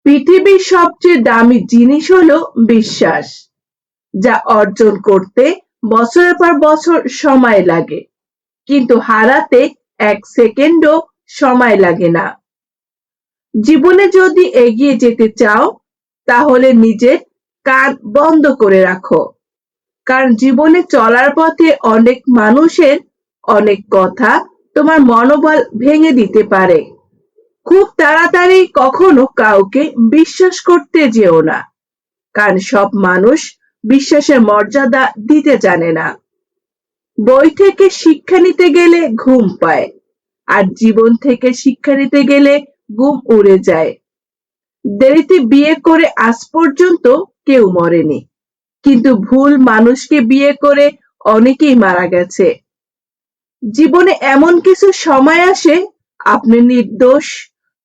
পৃথিবীর সবচেয়ে দামি জিনিস হলো বিশ্বাস, যা অর্জন করতে বছরের পর বছর সময় লাগে, কিন্তু হারাতে 1 সেকেন্ডও সময় লাগে না। জীবনে যদি এগিয়ে যেতে চাও, তাহলে নিজের কান বন্ধ করে রাখো, কারণ জীবনে চলার পথে অনেক মানুষের অনেক কথা তোমার মনোবল ভেঙে দিতে পারে। খুব তাড়াতাড়ি কখনো কাউকে বিশ্বাস করতে যেও না, কারণ সব মানুষ বিশ্বাসের মর্যাদা দিতে জানে না। বই থেকে শিক্ষা নিতে গেলে ঘুম পায়, আর জীবন থেকে শিক্ষা নিতে গেলে ঘুম উড়ে যায়। দেরিতে বিয়ে করে আজ পর্যন্ত কেউ মরেনি, কিন্তু ভুল মানুষকে বিয়ে করে অনেকেই মারা গেছে। জীবনে এমন কিছু সময় আসে, আপনি নির্দোষ,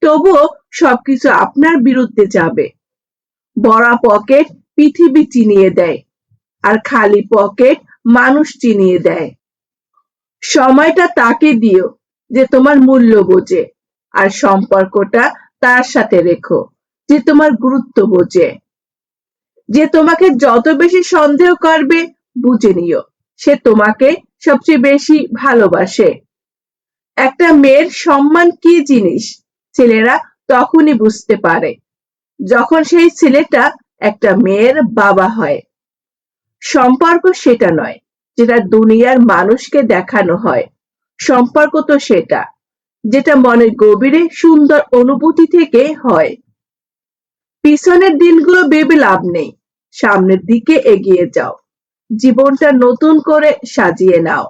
তবুও সবকিছু আপনার বিরুদ্ধে যাবে। ভরা পকেট পৃথিবী চিনিয়ে দেয়, আর খালি পকেট মানুষ চিনিয়ে দেয়। সময়টা তাকে দিও যে তোমার মূল্য বোঝে, আর সম্পর্কটা তার সাথে রেখো যে তোমার গুরুত্ব বোঝে। যে তোমাকে যত বেশি সন্দেহ করবে, বুঝে নিও সে তোমাকে সবচেয়ে বেশি ভালোবাসে। একটা মেয়ের সম্মান কি জিনিস ছেলেরা তখনই বুঝতে পারে, যখন সেই ছেলেটা একটা মেয়ের বাবা হয়। সম্পর্ক সেটা নয় যেটা দুনিয়ার মানুষকে দেখানো হয়। সম্পর্ক তো সেটা যেটা মনের গভীরে সুন্দর অনুভূতি থেকে হয়। পিছনের দিনগুলো ভেবে লাভ নেই, সামনের দিকে এগিয়ে যাও। জীবনটা নতুন করে সাজিয়ে নাও।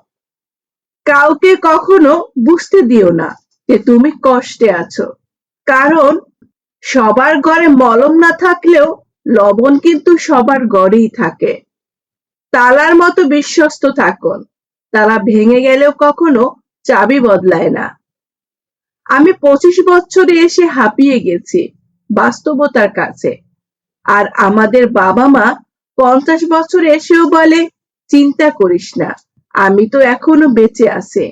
কাউকে কখনো বুঝতে দিও না যে তুমি কষ্টে আছো, কারণ সবার ঘরে মলম না থাকলেও লবণ কিন্তু সবার ঘরেই থাকে। তালার মতো বিশ্বস্ত থাকুন, তালা ভেঙে গেলেও কখনো চাবি বদলায় না। আমি 25 বছরে এসে হাঁপিয়ে গেছি বাস্তবতার কাছে, আর আমাদের বাবা মা 50 বছরে এসেও বলে, চিন্তা করিস না, আমি তো এখনো বেঁচে আছি।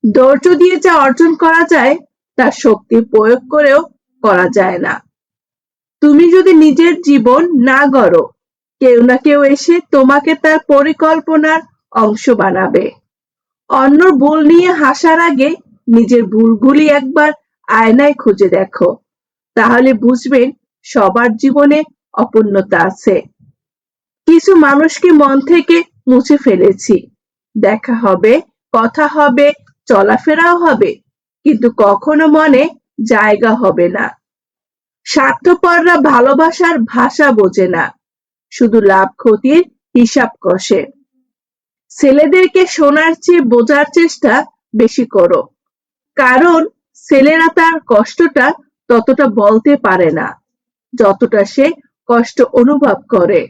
ধৈর্য দিয়ে যা অর্জন করা যায়, তার শক্তি প্রয়োগ করেও করা যায় না। তুমি যদি নিজের জীবন না গড়ো, কেউ না কেউ এসে তোমাকে তার পরিকল্পনার অংশ বানাবে। অন্যর ভুল নিয়ে হাসার আগে নিজের ভুলগুলি একবার আয়নায় খুঁজে দেখো, তাহলে বুঝবেন সবার জীবনে অপূর্ণতা আছে। কিছু মানুষকে মন থেকে মুছে ফেলেছি। দেখা হবে, কথা হবে, চলাফেরাও হবে, কিন্তু কখনো মনে জায়গা হবে না। স্বার্থপররা ভালোবাসার ভাষা বোঝে না, শুধু লাভ ক্ষতির হিসাব কষে। ছেলেদেরকে শোনার চেয়ে বোঝার চেষ্টা বেশি করো, কারণ ছেলেরা তার কষ্টটা ততটা বলতে পারে না যতটা সে কষ্ট অনুভব করে।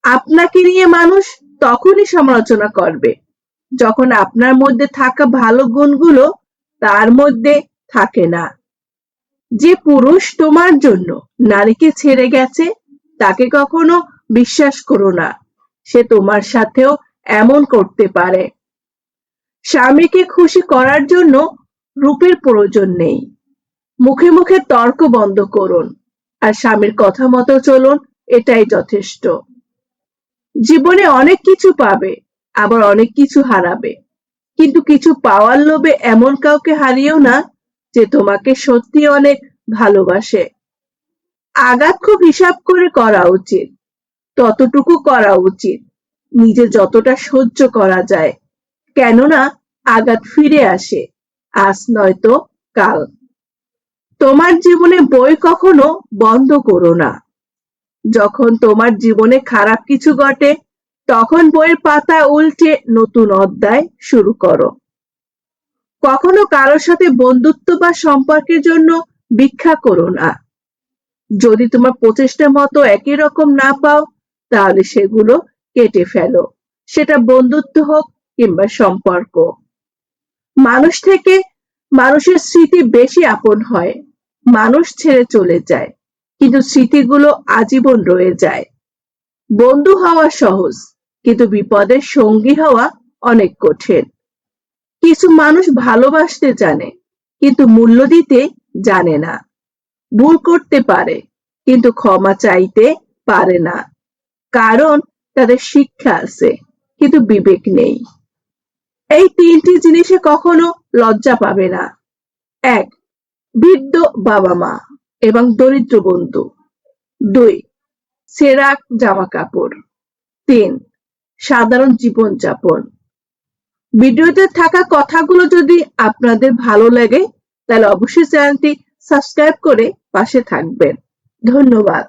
আপনাকে নিয়ে মানুষ তখনই সমালোচনা করবে যখন আপনার মধ্যে থাকা ভালো গুণগুলো তার মধ্যে থাকে না। যে পুরুষ তোমার জন্য নারীকে ছেড়ে গেছে, তাকে কখনো বিশ্বাস করো না, সে তোমার সাথেও এমন করতে পারে। স্বামীকে খুশি করার জন্য রূপের প্রয়োজন নেই। মুখে মুখে তর্ক বন্ধ করুন, আর স্বামীর কথা মতো চলুন, এটাই যথেষ্ট। জীবনে অনেক কিছু পাবে, আবার অনেক কিছু হারাবে, কিন্তু কিছু পাওয়ার লোভে এমন কাউকে হারিয়েও না যে তোমাকে সত্যি অনেক ভালোবাসে। আঘাত খুব হিসাব করে করা উচিত, ততটুকু করা উচিত নিজে যতটা সহ্য করা যায়, কেননা আঘাত ফিরে আসে, আজ নয়তো কাল। তোমার জীবনে বই কখনো বন্ধ করো না। যখন তোমার জীবনে খারাপ কিছু ঘটে, তখন বইয়ের পাতা উল্টে নতুন অধ্যায় শুরু করো। কখনো কারোর সাথে বন্ধুত্ব বা সম্পর্কের জন্য ভিক্ষা করো না। যদি তোমার প্রচেষ্টা মতো একই রকম না পাও, তাহলে সেগুলো কেটে ফেলো, সেটা বন্ধুত্ব হোক কিংবা সম্পর্ক। মানুষ থেকে মানুষের স্মৃতি বেশি আপন হয়। মানুষ ছেড়ে চলে যায়, কিন্তু স্মৃতিগুলো আজীবন রয়ে যায়। বন্ধু হওয়া সহজ, কিন্তু বিপদের সঙ্গী হওয়া অনেক কঠিন। কিছু মানুষ ভালোবাসতে জানে, কিন্তু মূল্য দিতে জানে না। ভুল করতে পারে কিন্তু ক্ষমা চাইতে পারে না, কারণ তাদের শিক্ষা আছে কিন্তু বিবেক নেই। এই তিনটি জিনিসে কখনো লজ্জা পাবে না। এক, বৃদ্ধ বাবা মা এবং দরিদ্র বন্ধু। 2, ছেঁড়া জামা কাপড়। 3, সাধারণ জীবনযাপন। ভিডিওতে থাকা কথাগুলো যদি আপনাদের ভালো লাগে তাহলে অবশ্যই চ্যানেলটি সাবস্ক্রাইব করে পাশে থাকবেন। ধন্যবাদ।